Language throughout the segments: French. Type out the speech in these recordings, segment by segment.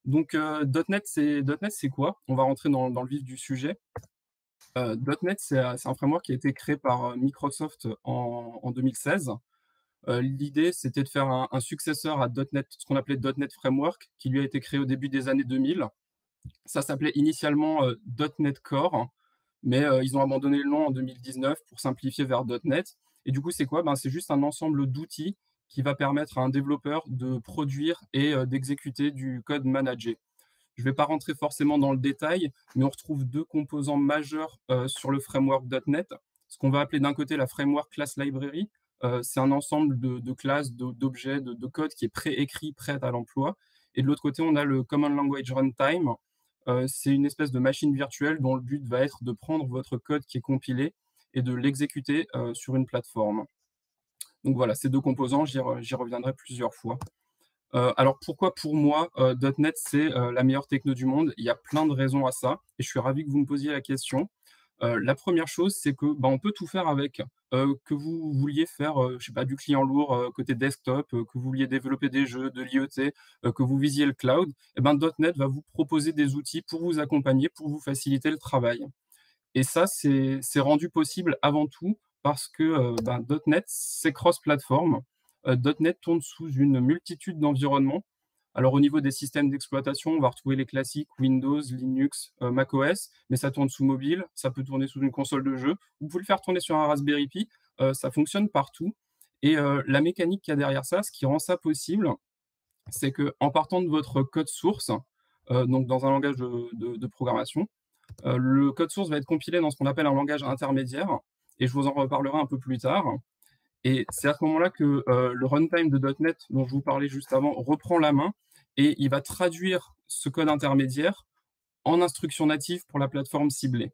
Donc, .NET, c'est quoi? On va rentrer dans le vif du sujet. .NET, c'est un framework qui a été créé par, Microsoft en 2016. L'idée, c'était de faire un successeur à .NET, ce qu'on appelait .NET Framework, qui lui a été créé au début des années 2000. Ça s'appelait initialement, .NET Core, mais, ils ont abandonné le nom en 2019 pour simplifier vers .NET. Et du coup, c'est quoi? Ben, c'est juste un ensemble d'outils qui va permettre à un développeur de produire et d'exécuter du code managé. Je ne vais pas rentrer forcément dans le détail, mais on retrouve 2 composants majeurs, sur le framework .NET. Ce qu'on va appeler d'un côté la framework class library, c'est un ensemble de classes, d'objets, de code qui est préécrit, prêt à l'emploi. Et de l'autre côté, on a le common language runtime. C'est une espèce de machine virtuelle dont le but va être de prendre votre code qui est compilé et de l'exécuter, sur une plateforme. Donc voilà, ces 2 composants, j'y reviendrai plusieurs fois. Alors pourquoi pour moi, .NET c'est, la meilleure techno du monde? Il y a plein de raisons à ça et je suis ravi que vous me posiez la question. La première chose, c'est que, bah, on peut tout faire avec. Que vous vouliez faire, je sais pas, du client lourd, côté desktop, que vous vouliez développer des jeux, de l'IoT, que vous visiez le cloud, et ben, .NET va vous proposer des outils pour vous accompagner, pour vous faciliter le travail. Et ça, c'est rendu possible avant tout parce que, ben, .NET, c'est cross-platform. .NET tourne sous une multitude d'environnements. Alors au niveau des systèmes d'exploitation, on va retrouver les classiques Windows, Linux, macOS, mais ça tourne sous mobile, ça peut tourner sous une console de jeu. Vous pouvez le faire tourner sur un Raspberry Pi, ça fonctionne partout. Et la mécanique qu'il y a derrière ça, ce qui rend ça possible, c'est qu'en partant de votre code source, donc dans un langage de programmation, le code source va être compilé dans ce qu'on appelle un langage intermédiaire et je vous en reparlerai un peu plus tard. Et c'est à ce moment-là que, le runtime de .NET dont je vous parlais juste avant reprend la main et il va traduire ce code intermédiaire en instructions natives pour la plateforme ciblée.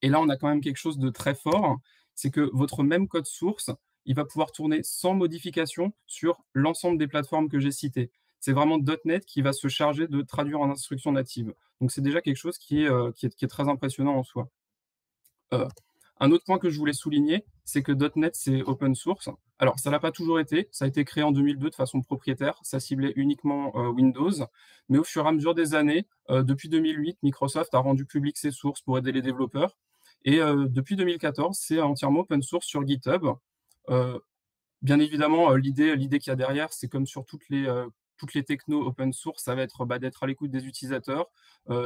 Et là, on a quand même quelque chose de très fort, c'est que votre même code source, il va pouvoir tourner sans modification sur l'ensemble des plateformes que j'ai citées. C'est vraiment .NET qui va se charger de traduire en instructions natives. Donc c'est déjà quelque chose qui est très impressionnant en soi. Heu, un autre point que je voulais souligner, c'est que .NET, c'est open source. Alors ça l'a pas toujours été, ça a été créé en 2002 de façon propriétaire, ça ciblait uniquement, Windows. Mais au fur et à mesure des années, depuis 2008, Microsoft a rendu public ses sources pour aider les développeurs et depuis 2014, c'est entièrement open source sur GitHub. Heu, bien évidemment, l'idée qu'il y a derrière, c'est comme sur toutes les technos open source, ça va être, bah, d'être à l'écoute des utilisateurs,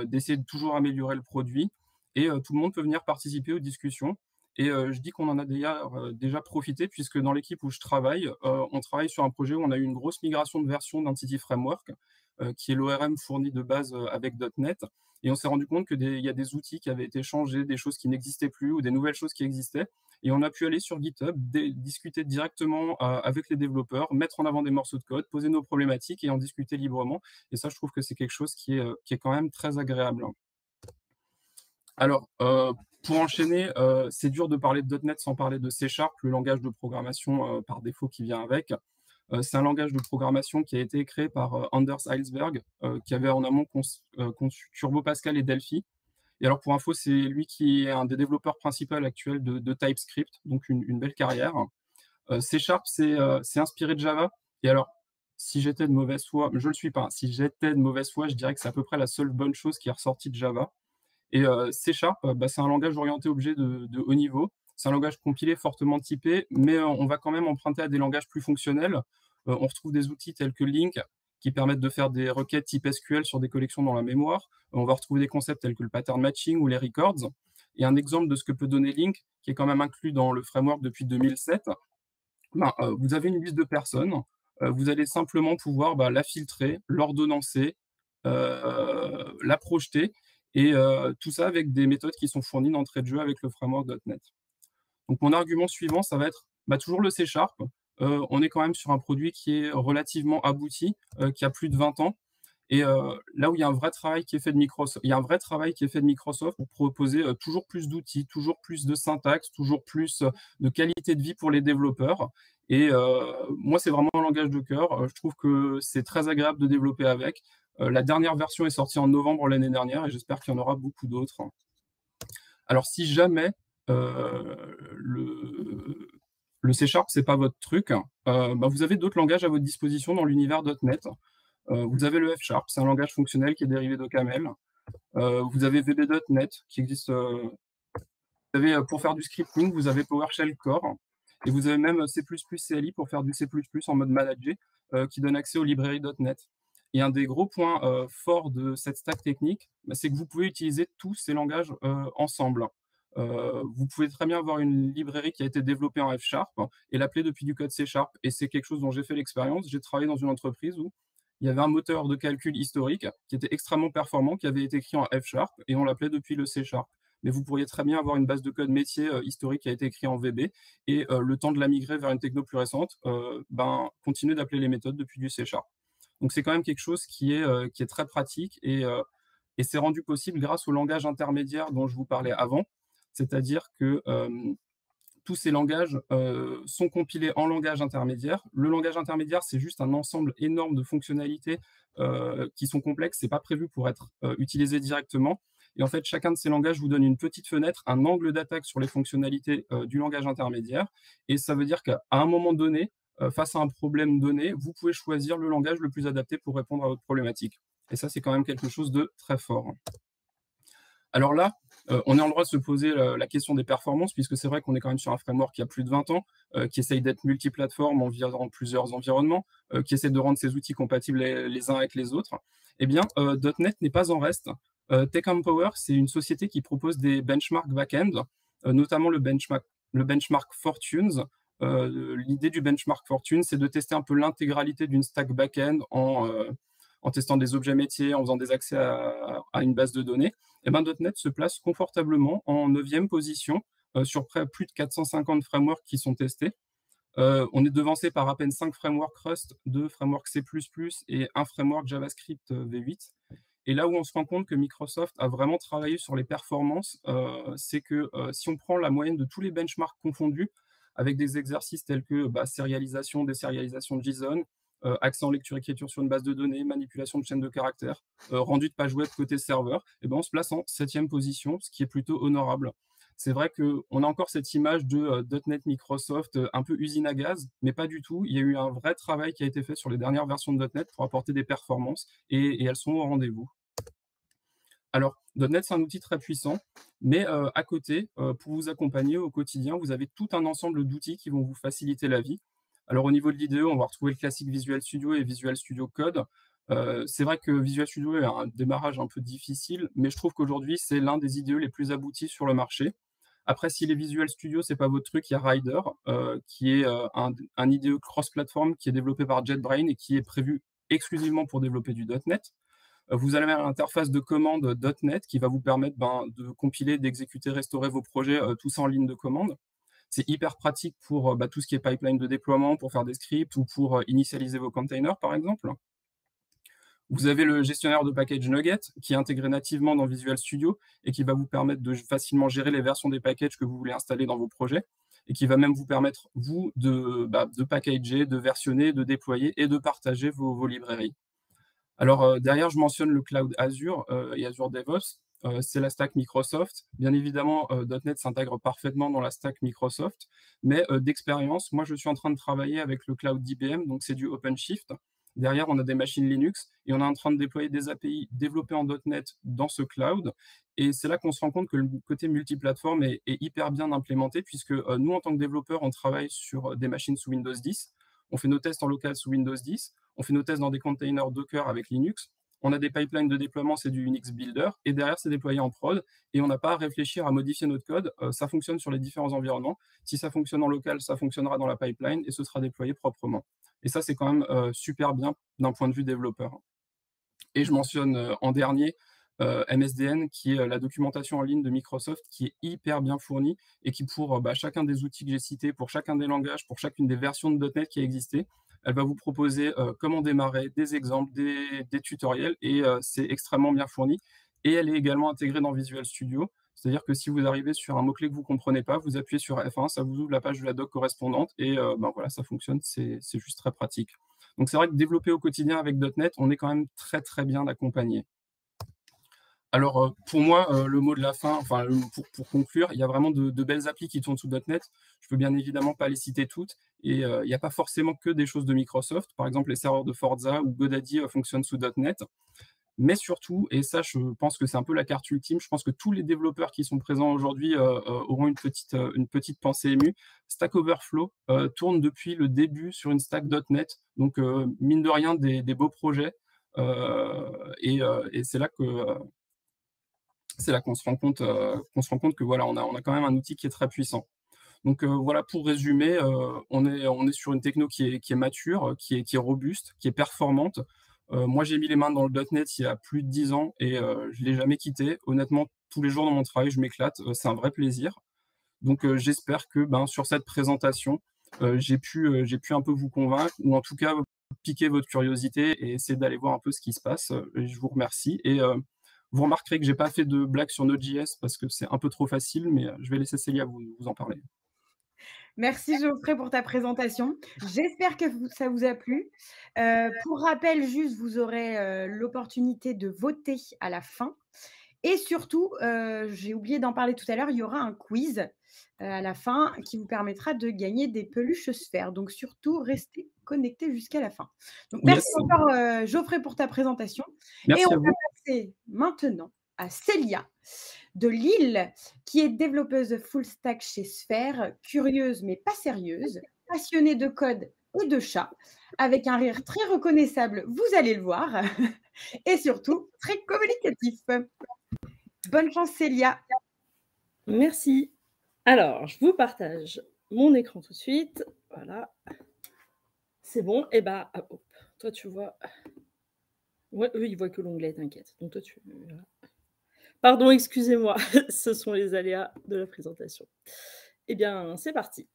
d'essayer de toujours améliorer le produit et tout le monde peut venir participer aux discussions et je dis qu'on en a déjà profité puisque dans l'équipe où je travaille, on travaille sur un projet où on a eu une grosse migration de version d'Entity Framework, qui est l'ORM fourni de base, avec .NET et on s'est rendu compte il y a des outils qui avaient été changés, des choses qui n'existaient plus ou des nouvelles choses qui existaient et on a pu aller sur GitHub, discuter directement, avec les développeurs, mettre en avant des morceaux de code, poser nos problématiques et en discuter librement et ça, je trouve que c'est quelque chose qui est quand même très agréable. Alors, pour enchaîner, c'est dur de parler de .NET sans parler de C# le langage de programmation, par défaut qui vient avec. C'est un langage de programmation qui a été créé par, Anders Hejlsberg, qui avait en amont conçu Turbo Pascal et Delphi. Et alors pour info, c'est lui qui est un des développeurs principaux actuels de TypeScript, donc une belle carrière. C# c'est inspiré de Java et alors, si j'étais de mauvaise foi, mais je le suis pas, hein, si j'étais de mauvaise foi, je dirais que c'est à peu près la seule bonne chose qui est ressortie de Java. Et C#, bah, c'est un langage orienté objet de haut niveau. C'est un langage compilé, fortement typé, mais on va quand même emprunter à des langages plus fonctionnels. On retrouve des outils tels que Link, qui permettent de faire des requêtes type SQL sur des collections dans la mémoire. On va retrouver des concepts tels que le pattern matching ou les records. Et un exemple de ce que peut donner Link, qui est quand même inclus dans le framework depuis 2007, ben, vous avez une liste de personnes, vous allez simplement pouvoir, bah, la filtrer, l'ordonnancer, la projeter et tout ça avec des méthodes qui sont fournies d'entrée de jeu avec le framework .NET. Donc mon argument suivant, ça va être, bah, toujours le C#. On est quand même sur un produit qui est relativement abouti, qui a plus de 20 ans et là où il y a un vrai travail qui est fait de Microsoft pour proposer, toujours plus d'outils, toujours plus de syntaxe, toujours plus, de qualité de vie pour les développeurs et moi, c'est vraiment un langage de cœur. Je trouve que c'est très agréable de développer avec. La dernière version est sortie en novembre l'année dernière et j'espère qu'il y en aura beaucoup d'autres. Alors si jamais, le C# c'est pas votre truc, bah, vous avez d'autres langages à votre disposition dans l'univers .NET. Vous avez le F#, c'est un langage fonctionnel qui est dérivé de Camel. Vous avez VB.NET qui existe, vous avez, pour faire du scripting, vous avez PowerShell Core et vous avez même C++ CLI pour faire du C++ en mode managé, qui donne accès aux librairies .NET. Et un des gros points, forts de cette stack technique, bah, c'est que vous pouvez utiliser tous ces langages, ensemble. Vous pouvez très bien avoir une librairie qui a été développée en F# et l'appeler depuis du code C# et c'est quelque chose dont j'ai fait l'expérience. J'ai travaillé dans une entreprise où il y avait un moteur de calcul historique qui était extrêmement performant, qui avait été écrit en F# et on l'appelait depuis le C#. Mais vous pourriez très bien avoir une base de code métier historique qui a été écrit en VB et le temps de la migrer vers une techno plus récente, continuer d'appeler les méthodes depuis du C#. Donc c'est quand même quelque chose qui est très pratique et c'est rendu possible grâce au langage intermédiaire dont je vous parlais avant. C'est-à-dire que tous ces langages sont compilés en langage intermédiaire. Le langage intermédiaire, c'est juste un ensemble énorme de fonctionnalités qui sont complexes. C'est pas prévu pour être utilisé directement. Et en fait, chacun de ces langages vous donne une petite fenêtre, un angle d'attaque sur les fonctionnalités du langage intermédiaire. Et ça veut dire qu'à un moment donné, face à un problème donné, vous pouvez choisir le langage le plus adapté pour répondre à votre problématique. Et ça, c'est quand même quelque chose de très fort. Alors là, on est en droit de se poser la question des performances, puisque c'est vrai qu'on est quand même sur un framework qui a plus de 20 ans, qui essaye d'être multiplateforme en virant plusieurs environnements, qui essaie de rendre ses outils compatibles les uns avec les autres. Eh bien, .NET n'est pas en reste. Tech Empower, c'est une société qui propose des benchmarks back-end, notamment le benchmark Fortunes. L'idée du benchmark Fortunes, c'est de tester un peu l'intégralité d'une stack back-end en testant des objets métiers, en faisant des accès à une base de données. Et ben, .NET se place confortablement en 9e position sur plus de 450 frameworks qui sont testés. On est devancé par à peine 5 frameworks Rust, 2 frameworks C++ et un framework JavaScript V8. Et là où on se rend compte que Microsoft a vraiment travaillé sur les performances, c'est que si on prend la moyenne de tous les benchmarks confondus, avec des exercices tels que sérialisation, désérialisation de JSON, accès en lecture-écriture sur une base de données, manipulation de chaîne de caractères, rendu de page web côté serveur, et ben on se place en 7e position, ce qui est plutôt honorable. C'est vrai qu'on a encore cette image de .NET Microsoft un peu usine à gaz, mais pas du tout. Il y a eu un vrai travail qui a été fait sur les dernières versions de .NET pour apporter des performances et elles sont au rendez-vous. Alors, .NET, c'est un outil très puissant, mais à côté, pour vous accompagner au quotidien, vous avez tout un ensemble d'outils qui vont vous faciliter la vie. Alors, au niveau de l'IDE, on va retrouver le classique Visual Studio et Visual Studio Code. C'est vrai que Visual Studio est un démarrage un peu difficile, mais je trouve qu'aujourd'hui, c'est l'un des IDE les plus aboutis sur le marché. Après, si les Visual Studio, c'est pas votre truc, il y a Rider, qui est un IDE cross-platform qui est développé par JetBrains et qui est prévu exclusivement pour développer du .NET. Vous allez avoir l'interface de commande .NET qui va vous permettre de compiler, d'exécuter, restaurer vos projets, tout ça en ligne de commande. C'est hyper pratique pour tout ce qui est pipeline de déploiement, pour faire des scripts ou pour initialiser vos containers, par exemple. Vous avez le gestionnaire de package Nugget qui est intégré nativement dans Visual Studio et qui va vous permettre de facilement gérer les versions des packages que vous voulez installer dans vos projets et qui va même vous permettre, vous, de packager, de versionner, de déployer et de partager vos librairies. Alors, derrière, je mentionne le cloud Azure et Azure DevOps. C'est la stack Microsoft. Bien évidemment, .NET s'intègre parfaitement dans la stack Microsoft, mais d'expérience, moi, je suis en train de travailler avec le cloud d'IBM, donc c'est du OpenShift. Derrière, on a des machines Linux et on est en train de déployer des API développées en .NET dans ce cloud. Et c'est là qu'on se rend compte que le côté multiplateforme est hyper bien implémenté, puisque nous, en tant que développeurs, on travaille sur des machines sous Windows 10. On fait nos tests en local sous Windows 10. On fait nos tests dans des containers Docker avec Linux. On a des pipelines de déploiement, c'est du Unix Builder. Et derrière, c'est déployé en prod. Et on n'a pas à réfléchir à modifier notre code. Ça fonctionne sur les différents environnements. Si ça fonctionne en local, ça fonctionnera dans la pipeline et ce sera déployé proprement. Et ça, c'est quand même super bien d'un point de vue développeur. Et je mentionne en dernier MSDN, qui est la documentation en ligne de Microsoft, qui est hyper bien fournie et qui, pour chacun des outils que j'ai cités, pour chacun des langages, pour chacune des versions de .NET qui a existé, elle va vous proposer comment démarrer, des exemples, des tutoriels, et c'est extrêmement bien fourni. Et elle est également intégrée dans Visual Studio, c'est-à-dire que si vous arrivez sur un mot-clé que vous ne comprenez pas, vous appuyez sur F1, ça vous ouvre la page de la doc correspondante, et voilà, ça fonctionne, c'est juste très pratique. Donc c'est vrai que développer au quotidien avec .NET, on est quand même très très bien accompagné. Alors, pour moi, le mot de la fin, enfin, pour conclure, il y a vraiment de belles applis qui tournent sous .NET. Je peux bien évidemment pas les citer toutes et il y a pas forcément que des choses de Microsoft. Par exemple, les serveurs de Forza ou GoDaddy, fonctionnent sous .NET. Mais surtout, et ça, je pense que c'est un peu la carte ultime, je pense que tous les développeurs qui sont présents aujourd'hui, auront une petite pensée émue. Stack Overflow, tourne depuis le début sur une stack .NET, donc mine de rien des beaux projets, et c'est là qu'on se rend compte que voilà, on a quand même un outil qui est très puissant. Donc voilà, pour résumer, on est sur une techno qui est mature, qui est robuste, qui est performante. Moi, j'ai mis les mains dans le .NET il y a plus de 10 ans et je l'ai jamais quitté. Honnêtement, tous les jours dans mon travail, je m'éclate, c'est un vrai plaisir. Donc j'espère que, ben, sur cette présentation, j'ai pu un peu vous convaincre ou en tout cas piquer votre curiosité et essayer d'aller voir un peu ce qui se passe, et je vous remercie et vous remarquerez que j'ai pas fait de blague sur Node.js parce que c'est un peu trop facile, mais je vais laisser Célia vous en parler. Merci Geoffrey pour ta présentation. J'espère que ça vous a plu. Pour rappel, juste, vous aurez l'opportunité de voter à la fin. Et surtout, j'ai oublié d'en parler tout à l'heure, il y aura un quiz à la fin qui vous permettra de gagner des peluches sphères. Donc surtout, restez connectés jusqu'à la fin. Donc merci Yes, encore Geoffrey pour ta présentation. Et on merci à va vous. passer maintenant à Célia de Lille, qui est développeuse full stack chez Sphère, curieuse mais pas sérieuse, passionnée de code et de chats, avec un rire très reconnaissable, vous allez le voir, et surtout très communicatif. Bonne chance Célia. Merci. Alors, je vous partage mon écran tout de suite. Voilà. C'est bon. Et bah, ah, hop. Toi, tu vois. Ouais, eux, ils voient que l'onglet, t'inquiète. Donc, toi, tu. Voilà. Pardon, excusez-moi. Ce sont les aléas de la présentation. Eh bien, c'est parti.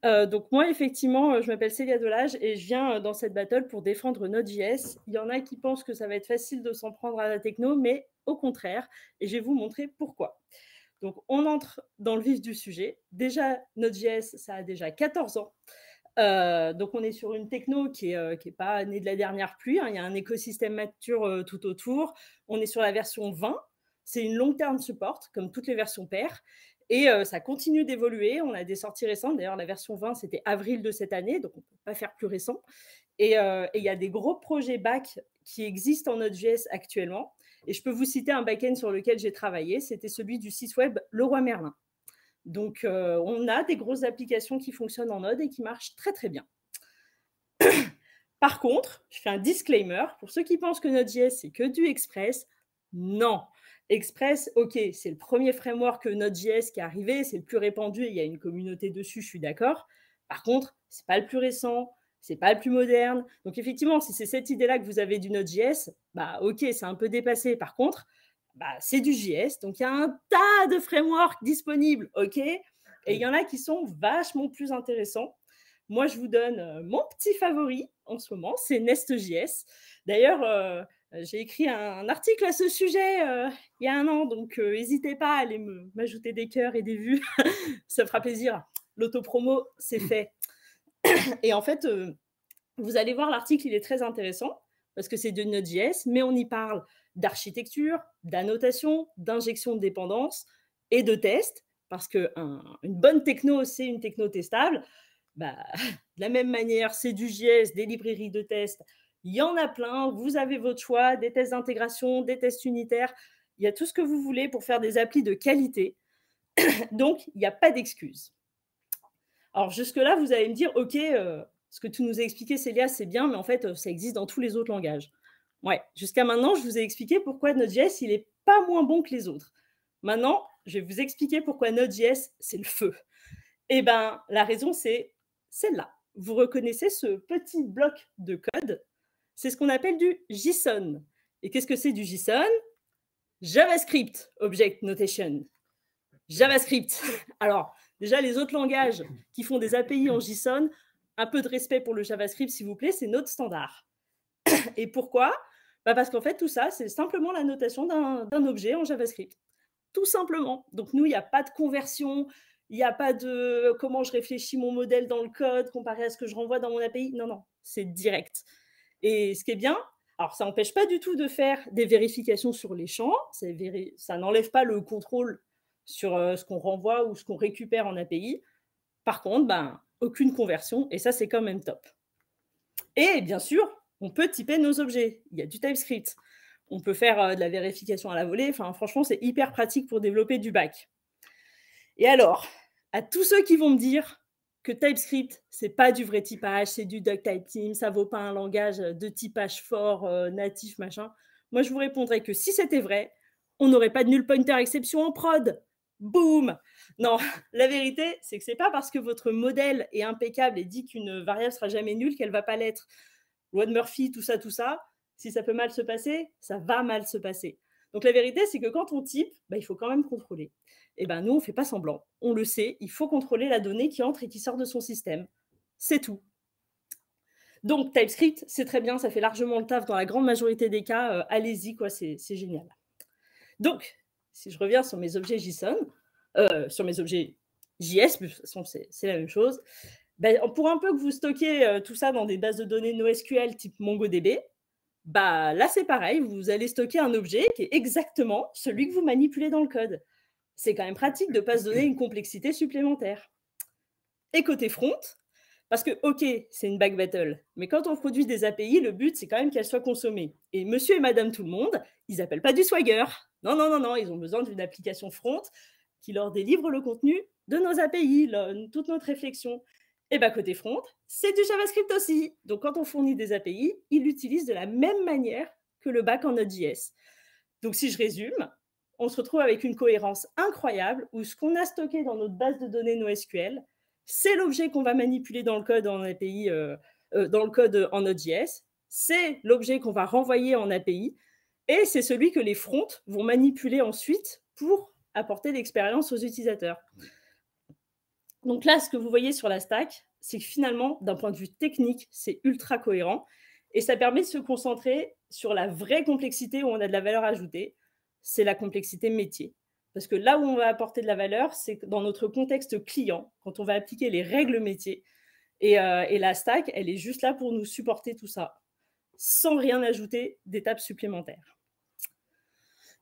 Donc, moi, effectivement, je m'appelle Célia Delage et je viens dans cette battle pour défendre Node.js. Il y en a qui pensent que ça va être facile de s'en prendre à la techno, mais au contraire. Et je vais vous montrer pourquoi. Donc, on entre dans le vif du sujet. Déjà, Node.js, ça a déjà 14 ans. Donc, on est sur une techno qui est pas née de la dernière pluie, hein. Il y a un écosystème mature tout autour. On est sur la version 20. C'est une long-term support, comme toutes les versions paires. Et ça continue d'évoluer. On a des sorties récentes. D'ailleurs, la version 20, c'était avril de cette année, donc on ne peut pas faire plus récent. Et il y a des gros projets back qui existent en Node.js actuellement. Et je peux vous citer un back-end sur lequel j'ai travaillé. C'était celui du site web Leroy Merlin. Donc, on a des grosses applications qui fonctionnent en Node et qui marchent très, très bien. Par contre, je fais un disclaimer. Pour ceux qui pensent que Node.js, c'est que du Express, non. Express, OK, c'est le premier framework Node.js qui est arrivé, c'est le plus répandu et il y a une communauté dessus, je suis d'accord. Par contre, c'est pas le plus récent, c'est pas le plus moderne. Donc effectivement, si c'est cette idée-là que vous avez du Node.js, bah OK, c'est un peu dépassé. Par contre, bah, c'est du JS, donc il y a un tas de frameworks disponibles, OK, et il y en a qui sont vachement plus intéressants. Moi, je vous donne mon petit favori en ce moment, c'est Nest.js. D'ailleurs, j'ai écrit un article à ce sujet il y a un an, donc n'hésitez pas à aller m'ajouter des cœurs et des vues, ça me fera plaisir. L'autopromo, c'est fait. Et en fait, vous allez voir, l'article, il est très intéressant parce que c'est de Node.js, mais on y parle d'architecture, d'annotation, d'injection de dépendance et de test, parce qu'une bonne techno, c'est une techno testable. Bah, de la même manière, c'est du JS, des librairies de tests, il y en a plein, vous avez votre choix, des tests d'intégration, des tests unitaires, il y a tout ce que vous voulez pour faire des applis de qualité. Donc, il n'y a pas d'excuse. Alors, jusque-là, vous allez me dire, OK, ce que tu nous as expliqué, Célia, c'est bien, mais en fait, ça existe dans tous les autres langages. Ouais, jusqu'à maintenant, je vous ai expliqué pourquoi Node.js, il n'est pas moins bon que les autres. Maintenant, je vais vous expliquer pourquoi Node.js, c'est le feu. Eh bien, la raison, c'est celle-là. Vous reconnaissez ce petit bloc de code? C'est ce qu'on appelle du JSON. Et qu'est-ce que c'est du JSON? JavaScript Object Notation. JavaScript. Alors, déjà, les autres langages qui font des API en JSON, un peu de respect pour le JavaScript, s'il vous plaît, c'est notre standard. Et pourquoi? Parce qu'en fait, tout ça, c'est simplement la notation d'un objet en JavaScript. Tout simplement. Donc, nous, il n'y a pas de conversion, il n'y a pas de comment je réfléchis mon modèle dans le code comparé à ce que je renvoie dans mon API. Non, non, c'est direct. Et ce qui est bien, Alors, ça n'empêche pas du tout de faire des vérifications sur les champs, ça n'enlève pas le contrôle sur ce qu'on renvoie ou ce qu'on récupère en API. Par contre, ben, aucune conversion, et ça, c'est quand même top. Et bien sûr, on peut typer nos objets. Il y a du TypeScript. On peut faire de la vérification à la volée. Enfin, franchement, c'est hyper pratique pour développer du back. Et alors, à tous ceux qui vont me dire que TypeScript, c'est pas du vrai typage, c'est du duck typing, ça vaut pas un langage de typage fort, natif, machin. Moi, je vous répondrais que si c'était vrai, on n'aurait pas de null pointer exception en prod. Boum! Non, la vérité, c'est que c'est pas parce que votre modèle est impeccable et dit qu'une variable sera jamais nulle qu'elle va pas l'être. Loi de Murphy, tout ça, si ça peut mal se passer, ça va mal se passer. Donc la vérité, c'est que quand on type, bah, il faut quand même contrôler. Et ben nous, on ne fait pas semblant. On le sait, il faut contrôler la donnée qui entre et qui sort de son système. C'est tout. Donc TypeScript, c'est très bien, ça fait largement le taf dans la grande majorité des cas. Allez-y, quoi, c'est génial. Donc, si je reviens sur mes objets JSON, sur mes objets JS, de toute façon, c'est la même chose. Ben, pour un peu que vous stockez tout ça dans des bases de données NoSQL type MongoDB, bah, là, c'est pareil, vous allez stocker un objet qui est exactement celui que vous manipulez dans le code. C'est quand même pratique de ne pas se donner une complexité supplémentaire. Et côté front, parce que, OK, c'est une back battle, mais quand on produit des API, le but, c'est quand même qu'elles soient consommées. Et monsieur et madame tout le monde, ils n'appellent pas du Swagger. Non, non, non, non, ils ont besoin d'une application front qui leur délivre le contenu de nos API, toute notre réflexion. Et bien, côté front, c'est du JavaScript aussi. Donc, quand on fournit des API, ils l'utilisent de la même manière que le back en Node.js. Donc, si je résume, on se retrouve avec une cohérence incroyable où ce qu'on a stocké dans notre base de données NoSQL, c'est l'objet qu'on va manipuler dans le code en API, dans le code en Node.js, c'est l'objet qu'on va renvoyer en API, et c'est celui que les fronts vont manipuler ensuite pour apporter l'expérience aux utilisateurs. Donc là, ce que vous voyez sur la stack, c'est que finalement, d'un point de vue technique, c'est ultra cohérent et ça permet de se concentrer sur la vraie complexité où on a de la valeur ajoutée, c'est la complexité métier. Parce que là où on va apporter de la valeur, c'est dans notre contexte client, quand on va appliquer les règles métiers. Et la stack, elle est juste là pour nous supporter tout ça, sans rien ajouter d'étapes supplémentaires.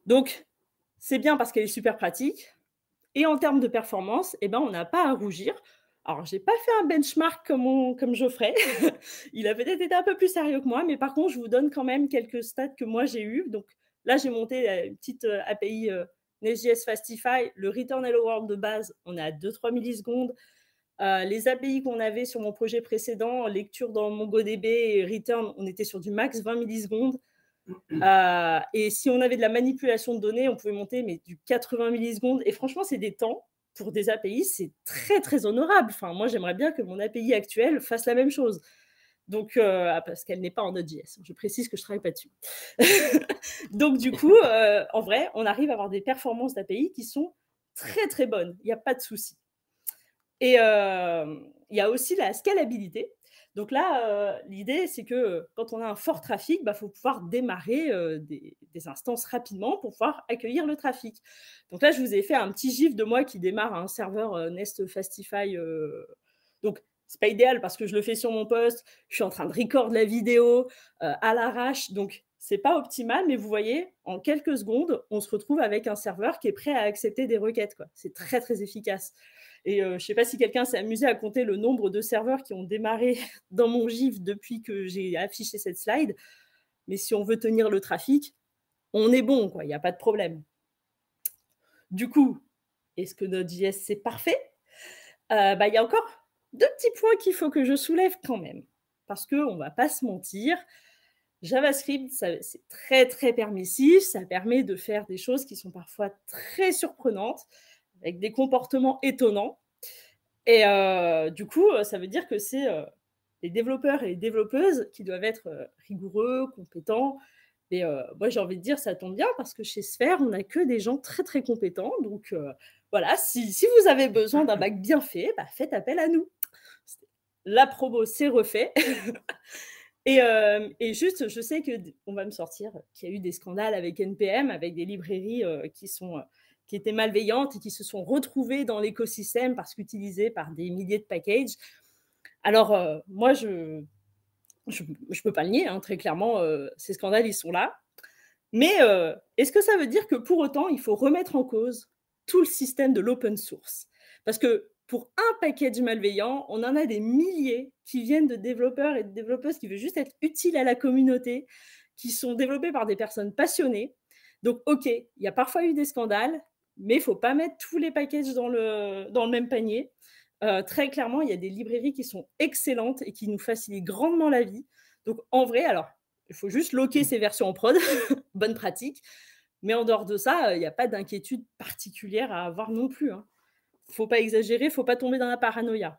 Donc, c'est bien parce qu'elle est super pratique. Et en termes de performance, eh ben, on n'a pas à rougir. Alors, je n'ai pas fait un benchmark comme Geoffrey. Il a peut-être été un peu plus sérieux que moi, mais par contre, je vous donne quand même quelques stats que moi, j'ai eues. Donc là, j'ai monté une petite API Nest.js Fastify. Le return hello world de base, on est à 2-3 millisecondes. Les API qu'on avait sur mon projet précédent, lecture dans MongoDB et return, on était sur du max 20 millisecondes. Et si on avait de la manipulation de données, on pouvait monter mais du 80 millisecondes. Et franchement, c'est des temps pour des API, c'est très, très honorable. Enfin, moi, j'aimerais bien que mon API actuelle fasse la même chose. Donc, parce qu'elle n'est pas en Node.js. Je précise que je ne travaille pas dessus. Donc, du coup, en vrai, on arrive à avoir des performances d'API qui sont très, très bonnes. Il n'y a pas de souci. Et il y a aussi la scalabilité. Donc là, l'idée, c'est que quand on a un fort trafic, il faut pouvoir démarrer des instances rapidement pour pouvoir accueillir le trafic. Donc là, je vous ai fait un petit gif de moi qui démarre un serveur Nest Fastify. Donc, c'est pas idéal parce que je le fais sur mon poste, je suis en train de record la vidéo à l'arrache, donc c'est pas optimal, mais vous voyez, en quelques secondes, on se retrouve avec un serveur qui est prêt à accepter des requêtes, quoi. C'est très, très efficace. Et je ne sais pas si quelqu'un s'est amusé à compter le nombre de serveurs qui ont démarré dans mon GIF depuis que j'ai affiché cette slide. Mais si on veut tenir le trafic, on est bon, quoi. Il n'y a pas de problème. Du coup, est-ce que Node.js, c'est parfait ? Il y a encore 2 petits points qu'il faut que je soulève quand même. Parce qu'on ne va pas se mentir, JavaScript, c'est très, très permissif. Ça permet de faire des choses qui sont parfois très surprenantes, avec des comportements étonnants. Et du coup, ça veut dire que c'est les développeurs et les développeuses qui doivent être rigoureux, compétents. Et moi, j'ai envie de dire, ça tombe bien parce que chez Sphere, on n'a que des gens très, très compétents. Donc, voilà, si vous avez besoin d'un bac bien fait, faites appel à nous. La promo, c'est refait. Et juste, je sais qu'on va me sortir qu'il y a eu des scandales avec NPM, avec des librairies qui étaient malveillantes et qui se sont retrouvées dans l'écosystème parce qu'utilisées par des milliers de packages. Alors, moi, Je ne peux pas le nier, hein, très clairement, ces scandales, ils sont là. Mais est-ce que ça veut dire que pour autant, il faut remettre en cause tout le système de l'open source? Parce que pour un package malveillant, on en a des milliers qui viennent de développeurs et de développeuses qui veulent juste être utiles à la communauté, qui sont développés par des personnes passionnées. Donc, OK, il y a parfois eu des scandales, mais il ne faut pas mettre tous les packages dans le même panier. Très clairement, il y a des librairies qui sont excellentes et qui nous facilitent grandement la vie. Donc, en vrai, alors, il faut juste loquer ces versions en prod, bonne pratique. Mais en dehors de ça, il n'y a pas d'inquiétude particulière à avoir non plus, hein. Faut pas exagérer, faut pas tomber dans la paranoïa.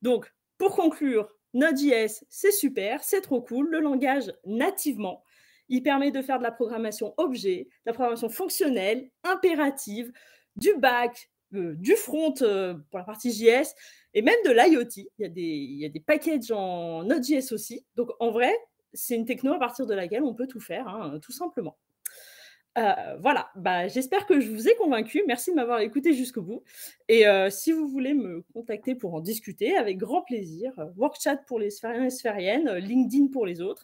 Donc, pour conclure, Node.js, c'est super, c'est trop cool. Le langage nativement, il permet de faire de la programmation objet, de la programmation fonctionnelle, impérative, du back, du front pour la partie JS, et même de l'IoT. Il y a des packages en Node.js aussi. Donc, en vrai, c'est une techno à partir de laquelle on peut tout faire, hein, tout simplement. Voilà, j'espère que je vous ai convaincu. Merci de m'avoir écouté jusqu'au bout. Et si vous voulez me contacter pour en discuter, avec grand plaisir. Workchat pour les sphériens et sphériennes, LinkedIn pour les autres.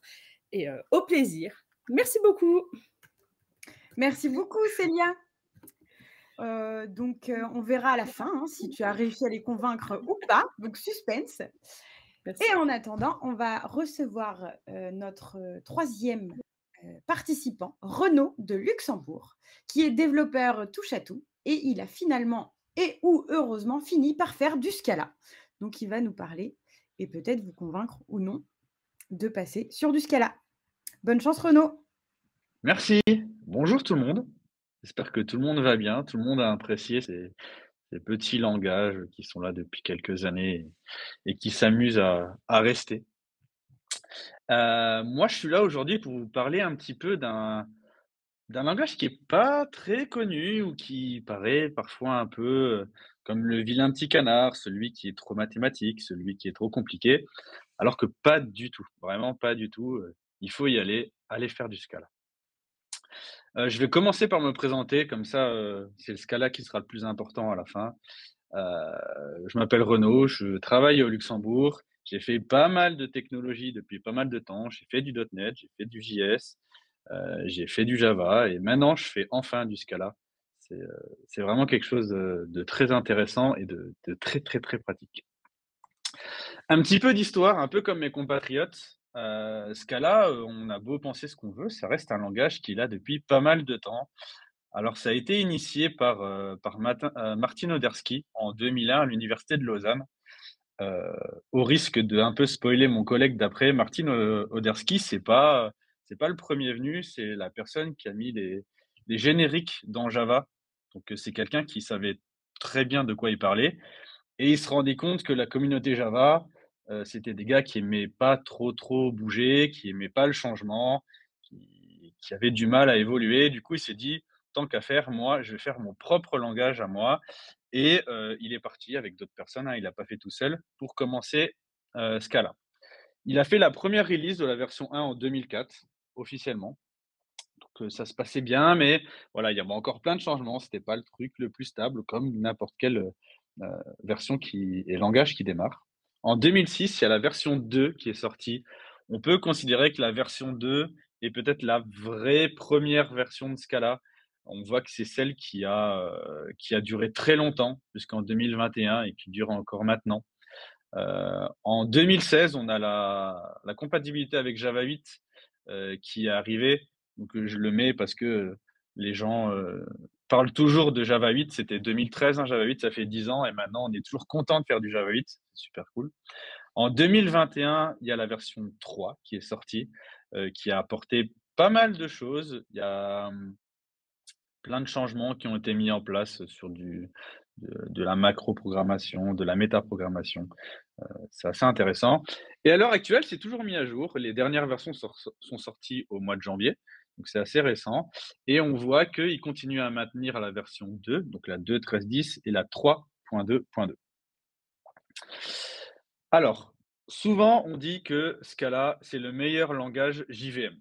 Et au plaisir. Merci beaucoup. Merci beaucoup, Célia. Donc, on verra à la fin hein, si tu as réussi à les convaincre ou pas. Donc, suspense. Merci. Et en attendant, on va recevoir notre troisième participant, Renaud de Luxembourg, qui est développeur touche-à-tout et il a finalement et ou heureusement fini par faire du Scala. Donc, il va nous parler et peut-être vous convaincre ou non de passer sur du Scala. Bonne chance, Renaud. Merci. Bonjour tout le monde. J'espère que tout le monde va bien. Tout le monde a apprécié ces petits langages qui sont là depuis quelques années et qui s'amusent à rester. Moi, je suis là aujourd'hui pour vous parler un petit peu d'un langage qui est pas très connu ou qui paraît parfois un peu comme le vilain petit canard, celui qui est trop mathématique, celui qui est trop compliqué, alors que pas du tout, vraiment pas du tout. Il faut y aller faire du Scala. Je vais commencer par me présenter, comme ça, c'est le Scala qui sera le plus important à la fin. Je m'appelle Renaud, je travaille au Luxembourg. J'ai fait pas mal de technologies depuis pas mal de temps. J'ai fait du .NET, j'ai fait du JS, j'ai fait du Java et maintenant je fais enfin du Scala. C'est vraiment quelque chose de très intéressant et de très, très, très pratique. Un petit peu d'histoire, un peu comme mes compatriotes. Scala, on a beau penser ce qu'on veut, ça reste un langage qu'il a depuis pas mal de temps. Alors, ça a été initié par Martin Odersky en 2001 à l'université de Lausanne. Au risque de un peu spoiler mon collègue d'après, Martin Odersky, c'est pas le premier venu, c'est la personne qui a mis les génériques dans Java. Donc, c'est quelqu'un qui savait très bien de quoi il parlait. Et il se rendait compte que la communauté Java, c'était des gars qui aimaient pas trop bouger, qui aimaient pas le changement, qui avaient du mal à évoluer. Du coup, il s'est dit, tant qu'à faire, moi, je vais faire mon propre langage à moi. Et il est parti avec d'autres personnes, hein, il n'a pas fait tout seul, pour commencer Scala. Il a fait la première release de la version 1 en 2004, officiellement. Donc ça se passait bien, mais voilà, il y avait encore plein de changements. C'était pas le truc le plus stable, comme n'importe quelle version et langage qui démarre. En 2006, il y a la version 2 qui est sortie. On peut considérer que la version 2 est peut-être la vraie première version de Scala. On voit que c'est celle qui a duré très longtemps, jusqu'en 2021 et qui dure encore maintenant. En 2016, on a la compatibilité avec Java 8 qui est arrivée. Donc, je le mets parce que les gens parlent toujours de Java 8. C'était 2013, hein, Java 8, ça fait 10 ans et maintenant, on est toujours content de faire du Java 8. C'est super cool. En 2021, il y a la version 3 qui est sortie, qui a apporté pas mal de choses. Il y a plein de changements qui ont été mis en place sur de la macro-programmation, de la métaprogrammation. C'est assez intéressant. Et à l'heure actuelle, c'est toujours mis à jour. Les dernières versions sont sorties au mois de janvier, donc c'est assez récent. Et on voit qu'ils continuent à maintenir la version 2, donc la 2.13.10 et la 3.2.2. Alors, souvent, on dit que Scala, c'est le meilleur langage JVM.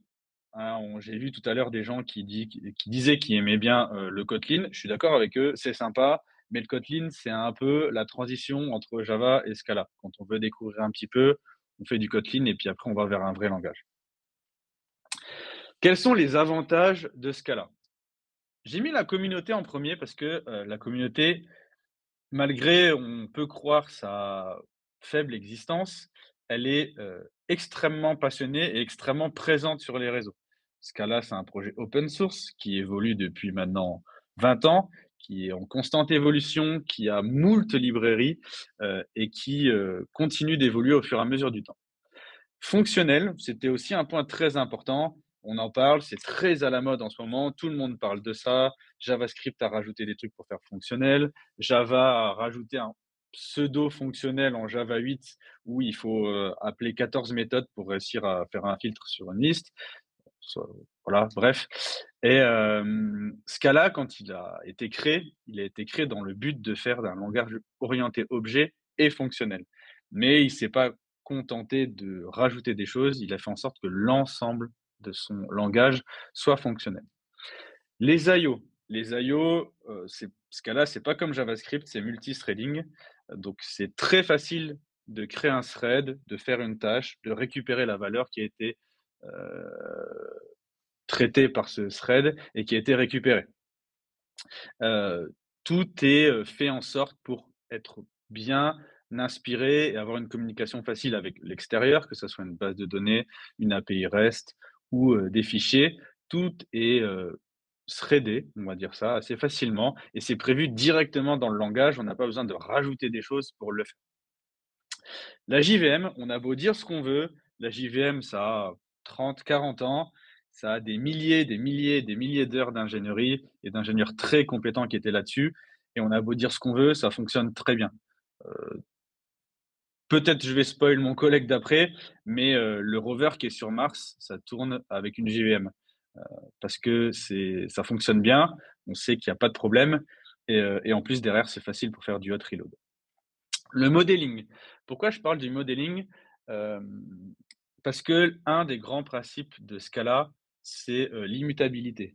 Hein, j'ai vu tout à l'heure des gens qui disaient qu'ils aimaient bien le Kotlin. Je suis d'accord avec eux, c'est sympa, mais le Kotlin, c'est un peu la transition entre Java et Scala. Quand on veut découvrir un petit peu, on fait du Kotlin et puis après, on va vers un vrai langage. Quels sont les avantages de Scala? J'ai mis la communauté en premier parce que la communauté, malgré, on peut croire, sa faible existence, elle est extrêmement passionnée et extrêmement présente sur les réseaux. Scala, c'est un projet open source qui évolue depuis maintenant 20 ans, qui est en constante évolution, qui a moult librairies et qui continue d'évoluer au fur et à mesure du temps. Fonctionnel, c'était aussi un point très important. On en parle, c'est très à la mode en ce moment. Tout le monde parle de ça. JavaScript a rajouté des trucs pour faire fonctionnel. Java a rajouté un pseudo-fonctionnel en Java 8 où il faut appeler 14 méthodes pour réussir à faire un filtre sur une liste. Voilà, bref. Et Scala, quand il a été créé dans le but de faire d'un langage orienté objet et fonctionnel. Mais il ne s'est pas contenté de rajouter des choses, il a fait en sorte que l'ensemble de son langage soit fonctionnel. Les I/O. Les I/O, Scala, c'est pas comme JavaScript, c'est multithreading. Donc, c'est très facile de créer un thread, de faire une tâche, de récupérer la valeur qui a été traitée par ce thread et qui a été récupérée. Tout est fait en sorte pour être bien inspiré et avoir une communication facile avec l'extérieur, que ce soit une base de données, une API REST ou des fichiers. Tout est threadé, on va dire ça, assez facilement, et c'est prévu directement dans le langage. On n'a pas besoin de rajouter des choses pour le faire. La JVM, on a beau dire ce qu'on veut, la JVM, ça a 30, 40 ans, ça a des milliers d'heures d'ingénierie et d'ingénieurs très compétents qui étaient là-dessus. Et on a beau dire ce qu'on veut, ça fonctionne très bien. Peut-être je vais spoil mon collègue d'après, mais le rover qui est sur Mars, ça tourne avec une JVM. Parce que ça fonctionne bien, on sait qu'il n'y a pas de problème. Et en plus, derrière, c'est facile pour faire du hot reload. Le modeling. Pourquoi je parle du modeling? Parce que un des grands principes de Scala, c'est l'immutabilité.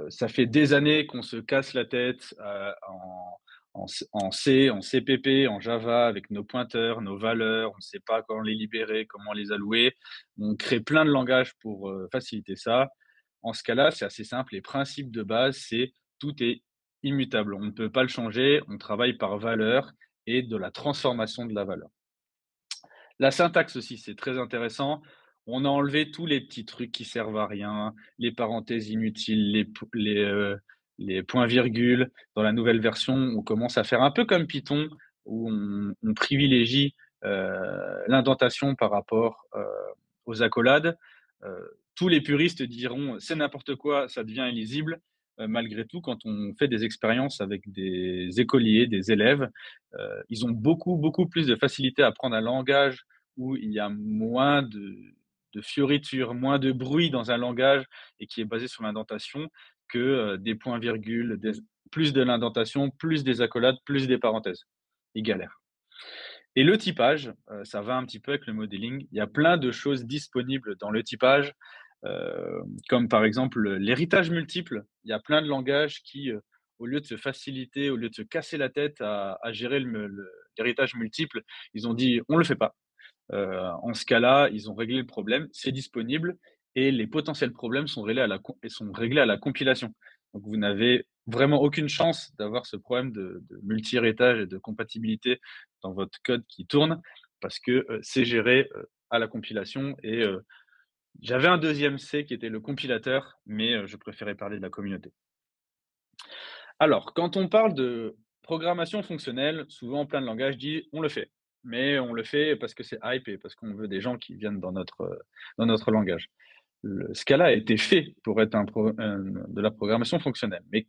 Ça fait des années qu'on se casse la tête en C, en CPP, en Java, avec nos pointeurs, nos valeurs, on ne sait pas comment les libérer, comment les allouer. On crée plein de langages pour faciliter ça. En Scala, c'est assez simple. Les principes de base, c'est tout est immutable. On ne peut pas le changer. On travaille par valeur et de la transformation de la valeur. La syntaxe aussi, c'est très intéressant. On a enlevé tous les petits trucs qui servent à rien, les parenthèses inutiles, les points-virgules. Dans la nouvelle version, on commence à faire un peu comme Python, où on privilégie l'indentation par rapport aux accolades. Tous les puristes diront c'est n'importe quoi, ça devient illisible. Malgré tout, quand on fait des expériences avec des écoliers, des élèves, ils ont beaucoup plus de facilité à apprendre un langage où il y a moins de fioritures, moins de bruit dans un langage et qui est basé sur l'indentation que des points-virgules, plus de l'indentation, plus des accolades, plus des parenthèses. Ils galèrent. Et le typage, ça va un petit peu avec le modeling. Il y a plein de choses disponibles dans le typage, comme par exemple l'héritage multiple. Il y a plein de langages qui, au lieu de se faciliter, au lieu de se casser la tête à gérer l'héritage multiple, ils ont dit on ne le fait pas. En ce cas-là, ils ont réglé le problème, c'est disponible et les potentiels problèmes sont réglés à la compilation. Donc vous n'avez vraiment aucune chance d'avoir ce problème de multi-héritage et de compatibilité dans votre code qui tourne parce que c'est géré à la compilation et j'avais un deuxième C qui était le compilateur, mais je préférais parler de la communauté. Alors, quand on parle de programmation fonctionnelle, souvent plein de langages disent on le fait, mais on le fait parce que c'est hype et parce qu'on veut des gens qui viennent dans notre langage. Le Scala a été fait pour être de la programmation fonctionnelle. Mais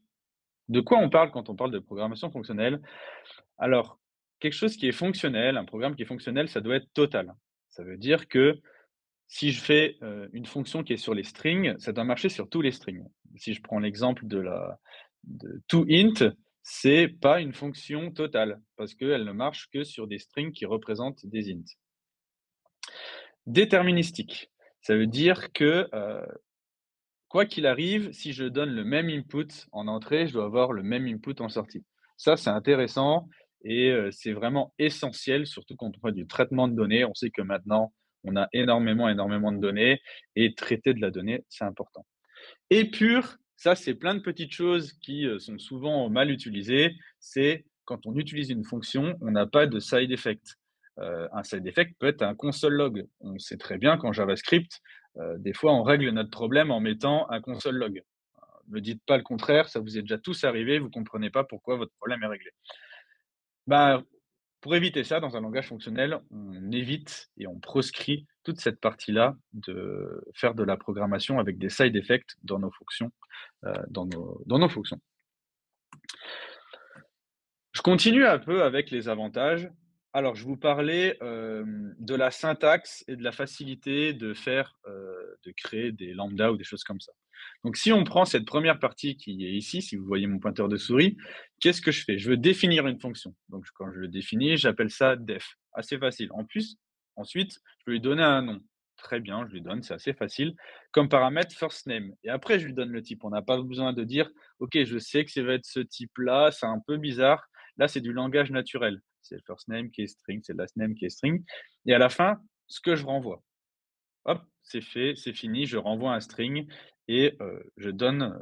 de quoi on parle quand on parle de programmation fonctionnelle? Alors, quelque chose qui est fonctionnel, un programme qui est fonctionnel, ça doit être total. Ça veut dire que si je fais une fonction qui est sur les strings, ça doit marcher sur tous les strings. Si je prends l'exemple de toInt, c'est pas une fonction totale parce qu'elle ne marche que sur des strings qui représentent des ints. Déterministique, ça veut dire que quoi qu'il arrive, si je donne le même input en entrée, je dois avoir le même input en sortie. Ça, c'est intéressant et c'est vraiment essentiel, surtout quand on fait du traitement de données. On sait que maintenant, on a énormément de données et traiter de la donnée, c'est important. Et pur, ça, c'est plein de petites choses qui, sont souvent mal utilisées. C'est quand on utilise une fonction, on n'a pas de side effect. Un side effect peut être un console log. On sait très bien qu'en JavaScript, des fois, on règle notre problème en mettant un console log. Me dites pas le contraire, ça vous est déjà tous arrivé, vous comprenez pas pourquoi votre problème est réglé. Bah, pour éviter ça, dans un langage fonctionnel, on évite et on proscrit toute cette partie-là de faire de la programmation avec des side effects dans nos fonctions, dans nos fonctions. Je continue un peu avec les avantages. Alors, je vous parlais de la syntaxe et de la facilité de de créer des lambdas ou des choses comme ça. Donc, si on prend cette première partie qui est ici, si vous voyez mon pointeur de souris, qu'est-ce que je fais? Je veux définir une fonction. Donc, quand je le définis, j'appelle ça def. Assez facile. Ensuite, je vais lui donner un nom. Très bien, je lui donne, c'est assez facile. Comme paramètre first name. Et après, je lui donne le type. On n'a pas besoin de dire, OK, je sais que ça va être ce type-là, c'est un peu bizarre. Là, c'est du langage naturel. C'est le first name qui est string, c'est le last name qui est string. Et à la fin, ce que je renvoie. Hop, c'est fait, c'est fini, je renvoie un string et je donne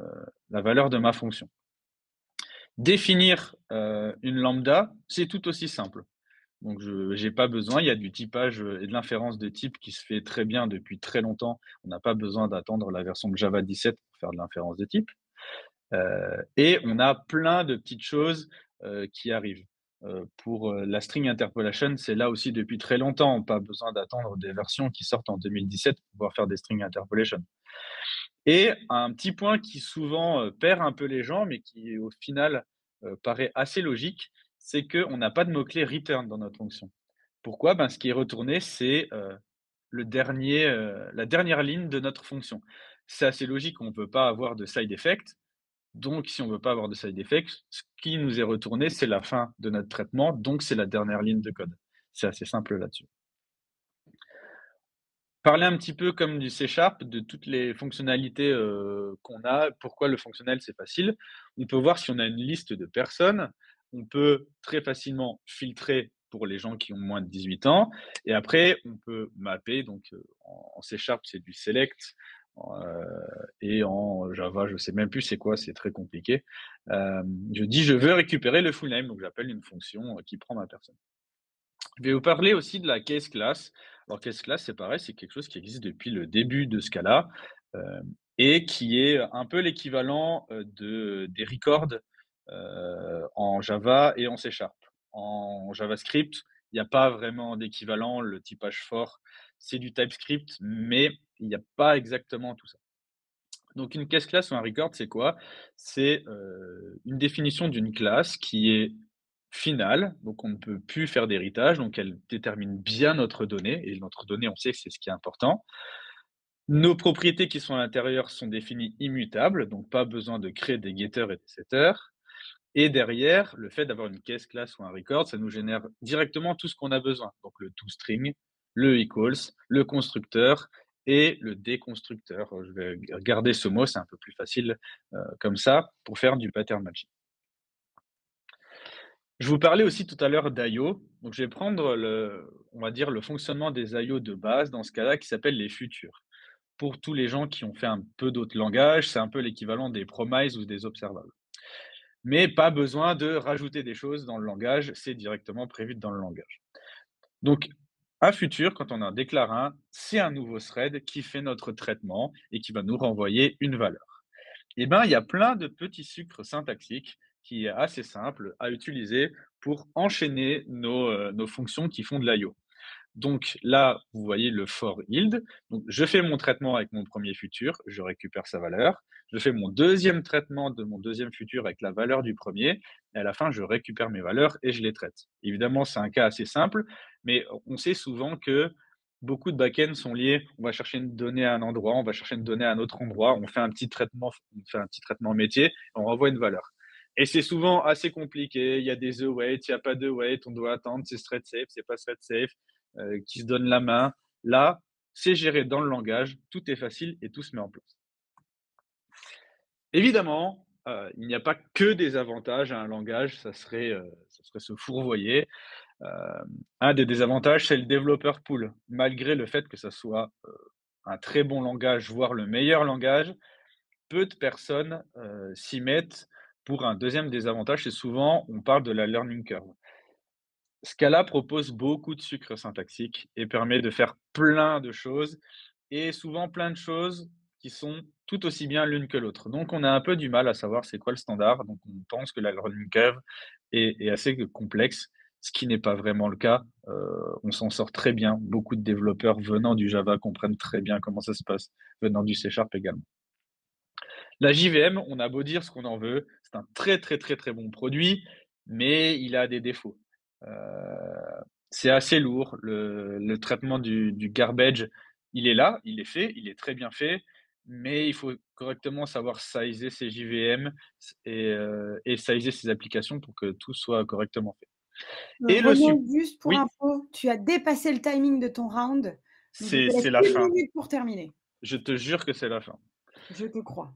la valeur de ma fonction. Définir une lambda, c'est tout aussi simple. Donc, je n'ai pas besoin, il y a du typage et de l'inférence de type qui se fait très bien depuis très longtemps. On n'a pas besoin d'attendre la version de Java 17 pour faire de l'inférence de type. Et on a plein de petites choses qui arrivent. Pour la string interpolation, c'est là aussi depuis très longtemps. Pas besoin d'attendre des versions qui sortent en 2017 pour pouvoir faire des string interpolation. Et un petit point qui souvent perd un peu les gens, mais qui au final paraît assez logique, c'est qu'on n'a pas de mot-clé return dans notre fonction. Pourquoi? Ben, ce qui est retourné, c'est la dernière ligne de notre fonction. C'est assez logique, on ne peut pas avoir de side effect. Donc, si on ne veut pas avoir de side effect, ce qui nous est retourné, c'est la fin de notre traitement, donc c'est la dernière ligne de code. C'est assez simple là-dessus. Parler un petit peu comme du C#, de toutes les fonctionnalités qu'on a, pourquoi le fonctionnel c'est facile. On peut voir si on a une liste de personnes, on peut très facilement filtrer pour les gens qui ont moins de 18 ans, et après on peut mapper, donc en C# c'est du select, et en Java je sais même plus c'est quoi, c'est très compliqué. Je dis je veux récupérer le full name, donc j'appelle une fonction qui prend ma personne. Je vais vous parler aussi de la case class. Alors, case class, c'est pareil, c'est quelque chose qui existe depuis le début de Scala et qui est un peu l'équivalent des records en Java et en C#. En JavaScript, il n'y a pas vraiment d'équivalent. Le typage fort, c'est du TypeScript, mais il n'y a pas exactement tout ça. Donc, une case class ou un record, c'est quoi? C'est une définition d'une classe qui est finale, donc on ne peut plus faire d'héritage, donc elle détermine bien notre donnée, et notre donnée, on sait que c'est ce qui est important. Nos propriétés qui sont à l'intérieur sont définies immutables, donc pas besoin de créer des getters et des setters. Et derrière, le fait d'avoir une case class ou un record, ça nous génère directement tout ce qu'on a besoin. Donc le toString, le equals, le constructeur et le déconstructeur. Je vais garder ce mot, c'est un peu plus facile comme ça pour faire du pattern matching. Je vous parlais aussi tout à l'heure d'IO. Donc, je vais prendre on va dire, le fonctionnement des IO de base dans ce cas-là qui s'appelle les futurs. Pour tous les gens qui ont fait un peu d'autres langages, c'est un peu l'équivalent des promises ou des observables. Mais pas besoin de rajouter des choses dans le langage, c'est directement prévu dans le langage. Donc, un futur, quand on en déclare un, c'est un nouveau thread qui fait notre traitement et qui va nous renvoyer une valeur. Eh bien, il y a plein de petits sucres syntaxiques qui est assez simple à utiliser pour enchaîner nos fonctions qui font de l'IO. Donc là, vous voyez le for yield. Donc, je fais mon traitement avec mon premier futur, je récupère sa valeur. Je fais mon deuxième traitement de mon deuxième futur avec la valeur du premier. Et à la fin, je récupère mes valeurs et je les traite. Évidemment, c'est un cas assez simple, mais on sait souvent que beaucoup de backends sont liés. On va chercher une donnée à un endroit, on va chercher une donnée à un autre endroit, on fait un petit traitement métier, et on renvoie une valeur. Et c'est souvent assez compliqué. Il y a des await, il n'y a pas de wait, on doit attendre, c'est thread safe, c'est pas thread safe, qui se donne la main. Là, c'est géré dans le langage, tout est facile et tout se met en place. Évidemment, il n'y a pas que des avantages à un langage, ça serait serait se fourvoyer. Un des désavantages, c'est le développeur pool. Malgré le fait que ça soit un très bon langage, voire le meilleur langage, peu de personnes s'y mettent. Pour un deuxième désavantage, c'est souvent, on parle de la learning curve. Scala propose beaucoup de sucre syntaxique et permet de faire plein de choses, et souvent plein de choses qui sont tout aussi bien l'une que l'autre. Donc on a un peu du mal à savoir c'est quoi le standard, donc on pense que la learning curve est assez complexe, ce qui n'est pas vraiment le cas. On s'en sort très bien. Beaucoup de développeurs venant du Java comprennent très bien comment ça se passe, venant du C# également. La JVM, on a beau dire ce qu'on en veut, c'est un très très très très bon produit, mais il a des défauts. C'est assez lourd. Le traitement du garbage, il est là, il est fait, il est très bien fait, mais il faut correctement savoir sizer ses JVM et sizer ses applications pour que tout soit correctement fait. Et le Renaud, juste pour oui, info, tu as dépassé le timing de ton round. Donc il te c'est reste la 1 fin. minute pour terminer. Je te jure que c'est la fin. Je te crois.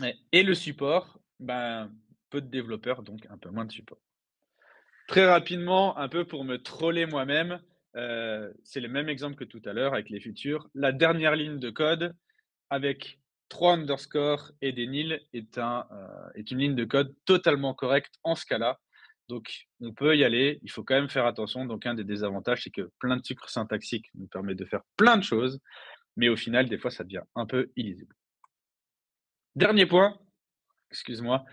Ouais. Et le support, ben, peu de développeurs, donc un peu moins de support. Très rapidement, un peu pour me troller moi-même, c'est le même exemple que tout à l'heure avec les futurs. La dernière ligne de code avec 3 underscores et des nils est une ligne de code totalement correcte en Scala. Donc, on peut y aller. Il faut quand même faire attention. Donc, un des désavantages, c'est que plein de sucre syntaxique nous permet de faire plein de choses, mais au final, des fois, ça devient un peu illisible. Dernier point, excuse-moi,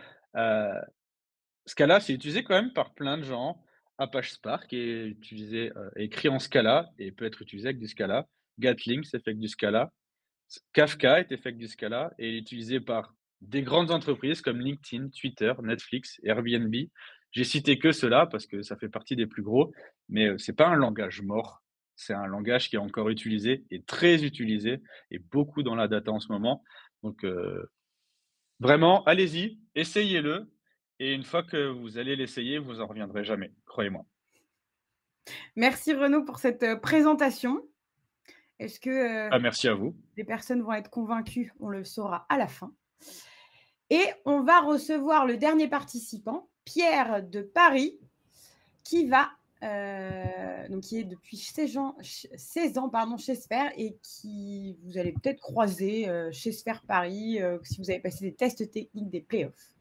Scala, c'est utilisé quand même par plein de gens. Apache Spark est utilisé, écrit en Scala et peut être utilisé avec du Scala. Gatling, c'est fait avec du Scala. Kafka est fait avec du Scala et est utilisé par des grandes entreprises comme LinkedIn, Twitter, Netflix, Airbnb. J'ai cité que cela parce que ça fait partie des plus gros, mais c'est pas un langage mort. C'est un langage qui est encore utilisé et très utilisé et beaucoup dans la data en ce moment. Donc, vraiment, allez-y, essayez-le. Et une fois que vous allez l'essayer, vous en reviendrez jamais, croyez-moi. Merci Renaud pour cette présentation. Est-ce que Merci à vous. les personnes vont être convaincues? On le saura à la fin. Et on va recevoir le dernier participant, Pierre de Paris, qui est depuis 16 ans chez Sphère et qui vous allez peut-être croiser chez Sphère Paris si vous avez passé des tests techniques des playoffs.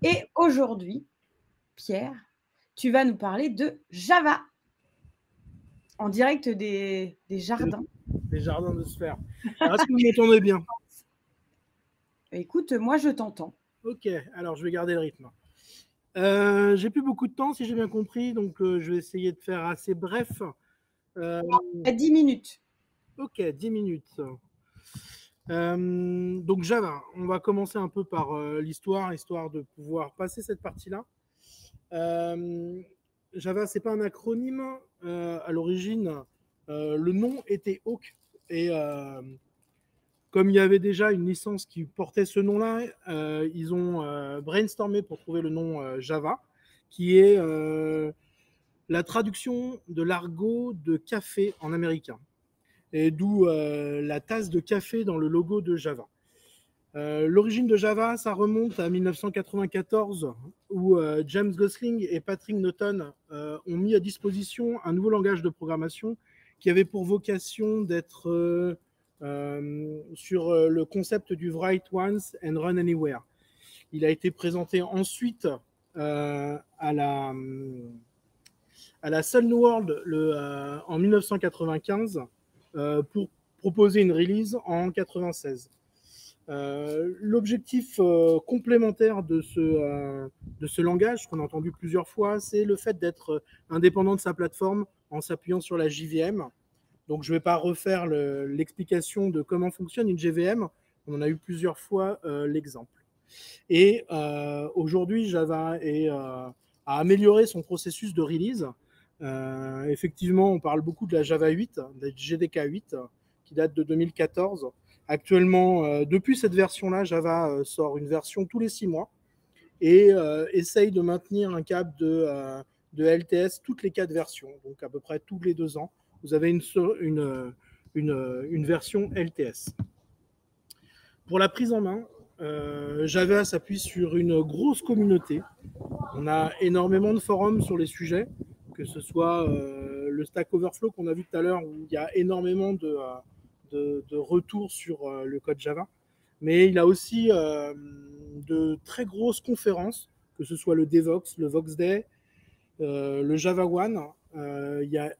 Et aujourd'hui, Pierre, tu vas nous parler de Java en direct des jardins. Des jardins de Sphère. Est-ce que vous m'entendez bien? Écoute, moi je t'entends. Ok, alors je vais garder le rythme. J'ai plus beaucoup de temps si j'ai bien compris, donc je vais essayer de faire assez bref. À 10 minutes. Ok, 10 minutes. Donc Java, on va commencer un peu par l'histoire, histoire de pouvoir passer cette partie-là. Java, c'est pas un acronyme. À l'origine, le nom était Hawk. Et comme il y avait déjà une licence qui portait ce nom-là, ils ont brainstormé pour trouver le nom Java, qui est la traduction de l'argot de café en américain. Et d'où la tasse de café dans le logo de Java. L'origine de Java, ça remonte à 1994, où James Gosling et Patrick Naughton ont mis à disposition un nouveau langage de programmation qui avait pour vocation d'être sur le concept du Write Once and Run Anywhere. Il a été présenté ensuite à la Sun World en 1995 pour proposer une release en 1996. L'objectif complémentaire de ce langage, qu'on a entendu plusieurs fois, c'est le fait d'être indépendant de sa plateforme en s'appuyant sur la JVM. Donc, je ne vais pas refaire l'explication de comment fonctionne une JVM. On en a eu plusieurs fois l'exemple. Et aujourd'hui, Java a amélioré son processus de release. Effectivement, on parle beaucoup de la Java 8, de la JDK 8, qui date de 2014. Actuellement, depuis cette version-là, Java sort une version tous les 6 mois et essaye de maintenir un cap de LTS toutes les 4 versions, donc à peu près tous les 2 ans. Vous avez une version LTS. Pour la prise en main, Java s'appuie sur une grosse communauté. On a énormément de forums sur les sujets, que ce soit le Stack Overflow qu'on a vu tout à l'heure, où il y a énormément de retours sur le code Java. Mais il a aussi de très grosses conférences, que ce soit le Devox, le Vox Day, le Java One. Il y a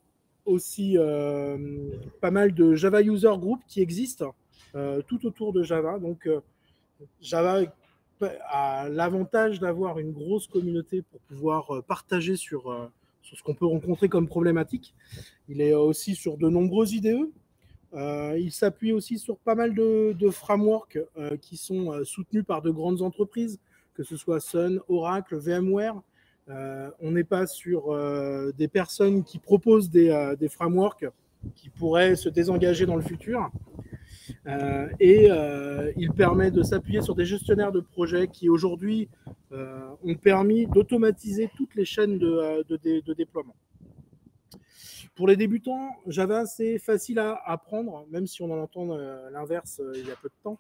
aussi pas mal de Java User Group qui existent tout autour de Java. Donc, Java a l'avantage d'avoir une grosse communauté pour pouvoir partager sur ce qu'on peut rencontrer comme problématique. Il est aussi sur de nombreuses IDE. Il s'appuie aussi sur pas mal de frameworks qui sont soutenus par de grandes entreprises, que ce soit Sun, Oracle, VMware. On n'est pas sur des personnes qui proposent des frameworks qui pourraient se désengager dans le futur. Il permet de s'appuyer sur des gestionnaires de projets qui aujourd'hui ont permis d'automatiser toutes les chaînes de déploiement. Pour les débutants, Java, c'est facile à apprendre, même si on en entend l'inverse il y a peu de temps.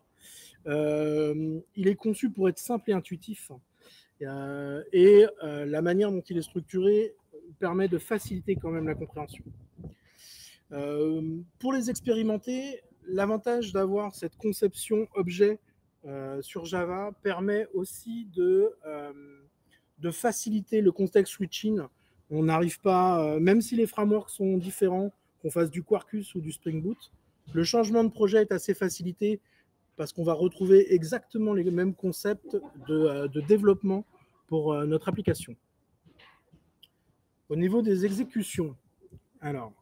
Il est conçu pour être simple et intuitif. La manière dont il est structuré permet de faciliter quand même la compréhension. Pour les expérimenter, l'avantage d'avoir cette conception objet sur Java permet aussi de faciliter le context switching. On n'arrive pas, même si les frameworks sont différents, qu'on fasse du Quarkus ou du Spring Boot, le changement de projet est assez facilité parce qu'on va retrouver exactement les mêmes concepts de développement pour notre application. Au niveau des exécutions, alors,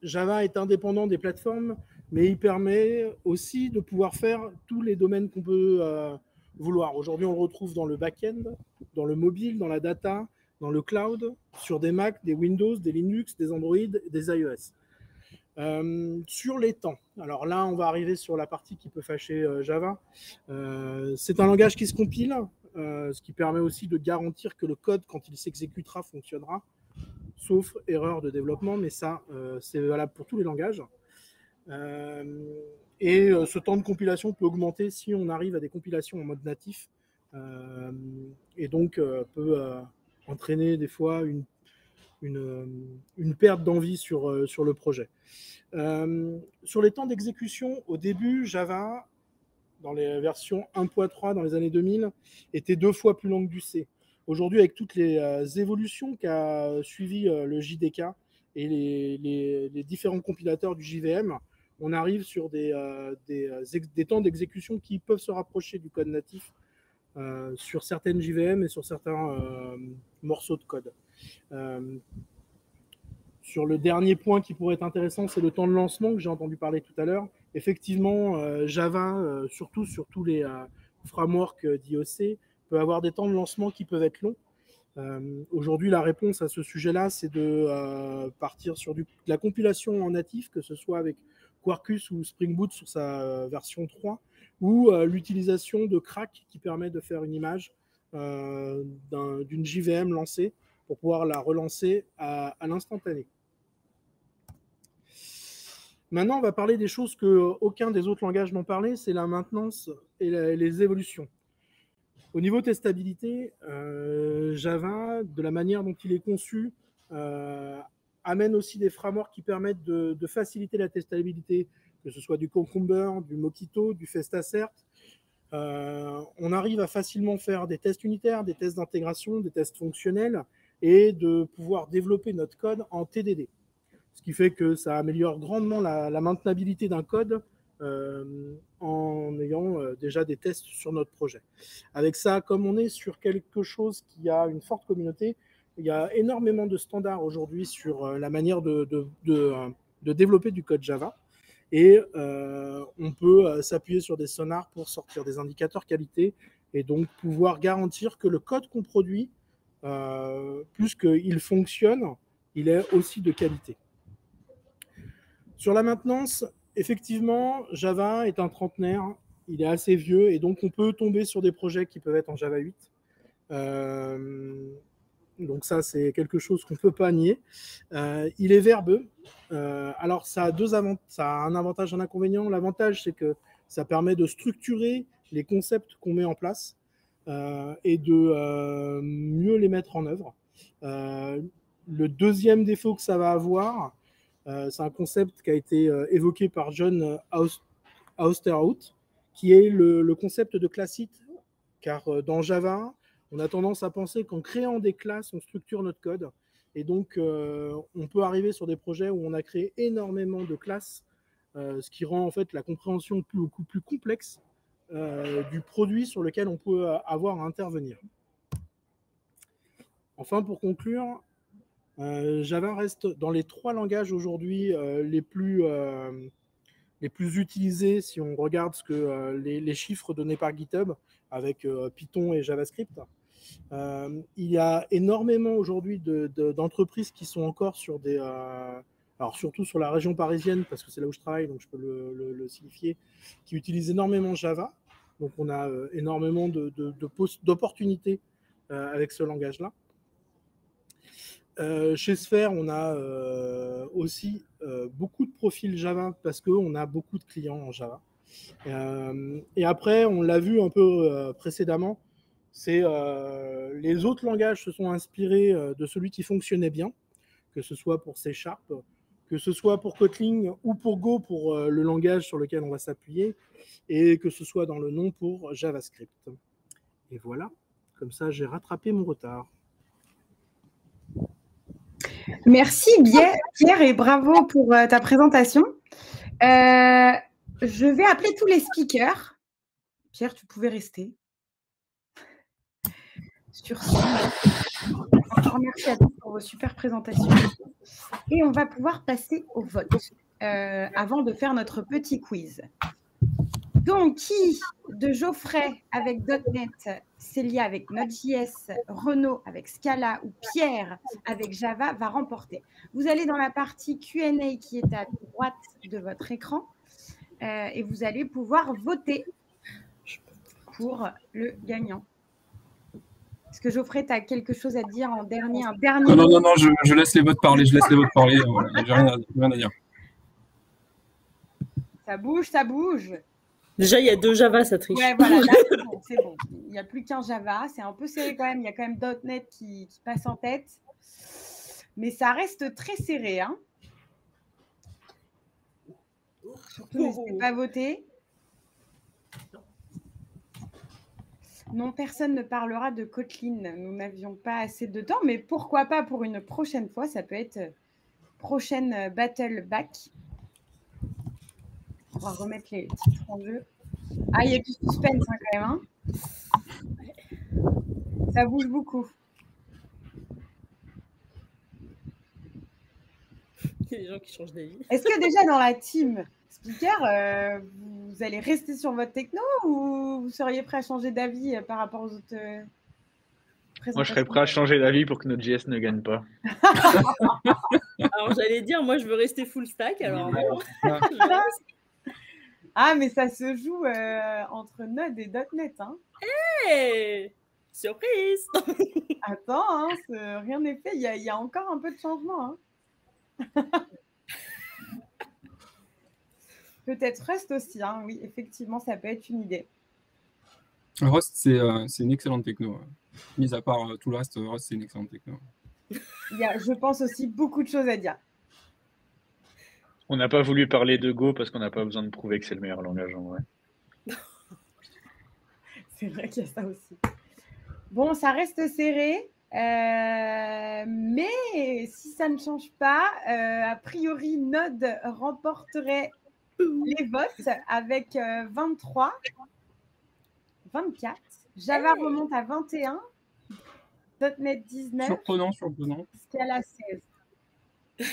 Java est indépendant des plateformes, mais il permet aussi de pouvoir faire tous les domaines qu'on peut vouloir. Aujourd'hui, on le retrouve dans le back-end, dans le mobile, dans la data, dans le cloud, sur des Mac, des Windows, des Linux, des Android, des iOS. Sur les temps, alors là, on va arriver sur la partie qui peut fâcher Java. C'est un langage qui se compile, ce qui permet aussi de garantir que le code, quand il s'exécutera, fonctionnera, sauf erreur de développement, mais ça, c'est valable pour tous les langages. Ce temps de compilation peut augmenter si on arrive à des compilations en mode natif, et donc peut entraîner des fois une perte d'envie sur le projet. Sur les temps d'exécution, au début, Java, dans les versions 1.3 dans les années 2000, était 2 fois plus long que du C. Aujourd'hui, avec toutes les évolutions qu'a suivi le JDK et les différents compilateurs du JVM, on arrive sur des temps d'exécution qui peuvent se rapprocher du code natif sur certaines JVM et sur certains morceaux de code. Sur le dernier point qui pourrait être intéressant, c'est le temps de lancement que j'ai entendu parler tout à l'heure. Effectivement, Java, surtout sur tous les frameworks d'IOC, peut avoir des temps de lancement qui peuvent être longs. Aujourd'hui, la réponse à ce sujet-là, c'est de partir sur de la compilation en natif, que ce soit avec Quarkus ou Spring Boot sur sa version 3, ou l'utilisation de Crack qui permet de faire une image d'une JVM lancée pour pouvoir la relancer à l'instantané. Maintenant, on va parler des choses qu'aucun des autres langages n'ont parlé, c'est la maintenance et les évolutions. Au niveau testabilité, Java, de la manière dont il est conçu, amène aussi des frameworks qui permettent de faciliter la testabilité, que ce soit du Cucumber, du Mockito, du FestaCert. On arrive à facilement faire des tests unitaires, des tests d'intégration, des tests fonctionnels et de pouvoir développer notre code en TDD. Ce qui fait que ça améliore grandement la maintenabilité d'un code en ayant déjà des tests sur notre projet. Avec ça, comme on est sur quelque chose qui a une forte communauté, il y a énormément de standards aujourd'hui sur la manière de développer du code Java. Et on peut s'appuyer sur des sonars pour sortir des indicateurs qualité et donc pouvoir garantir que le code qu'on produit, plus qu'il fonctionne, il est aussi de qualité. Sur la maintenance, effectivement, Java est un trentenaire, il est assez vieux et donc on peut tomber sur des projets qui peuvent être en Java 8. Donc ça, c'est quelque chose qu'on ne peut pas nier. Il est verbeux. Alors, ça a un avantage et un inconvénient. L'avantage, c'est que ça permet de structurer les concepts qu'on met en place et de mieux les mettre en œuvre. Le deuxième défaut que ça va avoir, c'est un concept qui a été évoqué par John Austerhout, qui est le concept de classite. Car dans Java, on a tendance à penser qu'en créant des classes, on structure notre code. Et donc, on peut arriver sur des projets où on a créé énormément de classes, ce qui rend en fait la compréhension beaucoup plus complexe du produit sur lequel on peut avoir à intervenir. Enfin, pour conclure, Java reste dans les 3 langages aujourd'hui les plus utilisés si on regarde ce que les chiffres donnés par GitHub avec Python et JavaScript. Il y a énormément aujourd'hui d'entreprises qui sont encore sur des... alors surtout sur la région parisienne, parce que c'est là où je travaille, donc je peux le signifier, qui utilisent énormément Java. Donc on a énormément d'opportunités avec ce langage-là. Chez Sphere, on a aussi beaucoup de profils Java parce qu'on a beaucoup de clients en Java. Et après, on l'a vu un peu précédemment, c'est les autres langages se sont inspirés de celui qui fonctionnait bien, que ce soit pour C#, que ce soit pour Kotlin ou pour Go, pour le langage sur lequel on va s'appuyer, et que ce soit dans le nom pour JavaScript. Et voilà, comme ça j'ai rattrapé mon retard. Merci Pierre et bravo pour ta présentation. Je vais appeler tous les speakers. Pierre, tu pouvais rester. Sur ce, encore merci à tous pour vos super présentations. Et on va pouvoir passer au vote avant de faire notre petit quiz. Donc, qui de Geoffrey avec .NET, Célia avec Node.js, Renaud avec Scala ou Pierre avec Java va remporter? Vous allez dans la partie Q&A qui est à droite de votre écran et vous allez pouvoir voter pour le gagnant. Est-ce que Geoffrey, tu as quelque chose à dire en dernier, un dernier Non, je laisse les votes parler. Voilà, j'ai rien à dire. Ça bouge, ça bouge. Déjà, il y a 2 Java, ça triche. Ouais, voilà, là, c'est bon. Il n'y a plus qu'un Java. C'est un peu serré quand même. Il y a quand même .NET qui passe en tête. Mais ça reste très serré. Hein. Surtout, n'hésitez pas à voter. Non, personne ne parlera de Kotlin. Nous n'avions pas assez de temps, mais pourquoi pas pour une prochaine fois. Ça peut être prochaine battle back. On va remettre les titres en jeu. Ah, il y a du suspense hein, quand même. Hein. Ça bouge beaucoup. Il y a des gens qui changent d'avis. Est-ce que déjà dans la team speaker, vous allez rester sur votre techno ou vous seriez prêt à changer d'avis par rapport aux autres présentations? Moi, je serais prêt à changer d'avis pour que notre JS ne gagne pas. Alors, j'allais dire, moi, je veux rester full stack. Alors, Ah, mais ça se joue entre Node et .NET. Hein. Hey, surprise. Attends, hein, rien n'est fait. Il y a encore un peu de changement. Hein. Peut-être Rust aussi. Hein. Oui, effectivement, ça peut être une idée. Rust, c'est une excellente techno. Mis à part tout le reste, Rust, c'est une excellente techno. Il y a, je pense aussi, beaucoup de choses à dire. On n'a pas voulu parler de Go parce qu'on n'a pas besoin de prouver que c'est le meilleur langage en vrai. C'est vrai qu'il y a ça aussi. Bon, ça reste serré. Mais si ça ne change pas, a priori, Node remporterait les votes avec 23, 24. Java remonte à 21, .NET 19. Surprenant. Scala 16.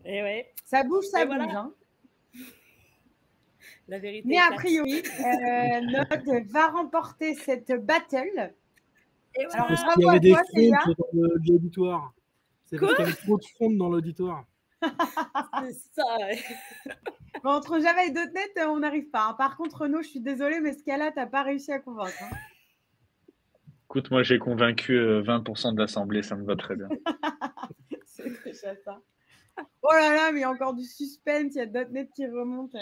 Et ouais. Ça bouge, ça bouge. Voilà. Hein. La vérité. Mais a priori, Node va remporter cette battle. Et voilà. Alors, Parce qu'il y avait des fronts dans l'auditoire. C'est parce qu'il y avait trop de fronts dans l'auditoire. C'est ça. Ouais. Bon, entre Java et .NET, on n'arrive pas. Hein. Par contre, Renaud, je suis désolée, mais Scala, tu n'as pas réussi à convaincre. Hein. Écoute, moi j'ai convaincu 20% de l'Assemblée, ça me va très bien. C'est déjà ça. Oh là là, mais il y a encore du suspense, il y a .NET qui remonte.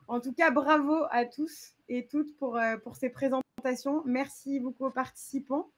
En tout cas, bravo à tous et toutes pour ces présentations. Merci beaucoup aux participants.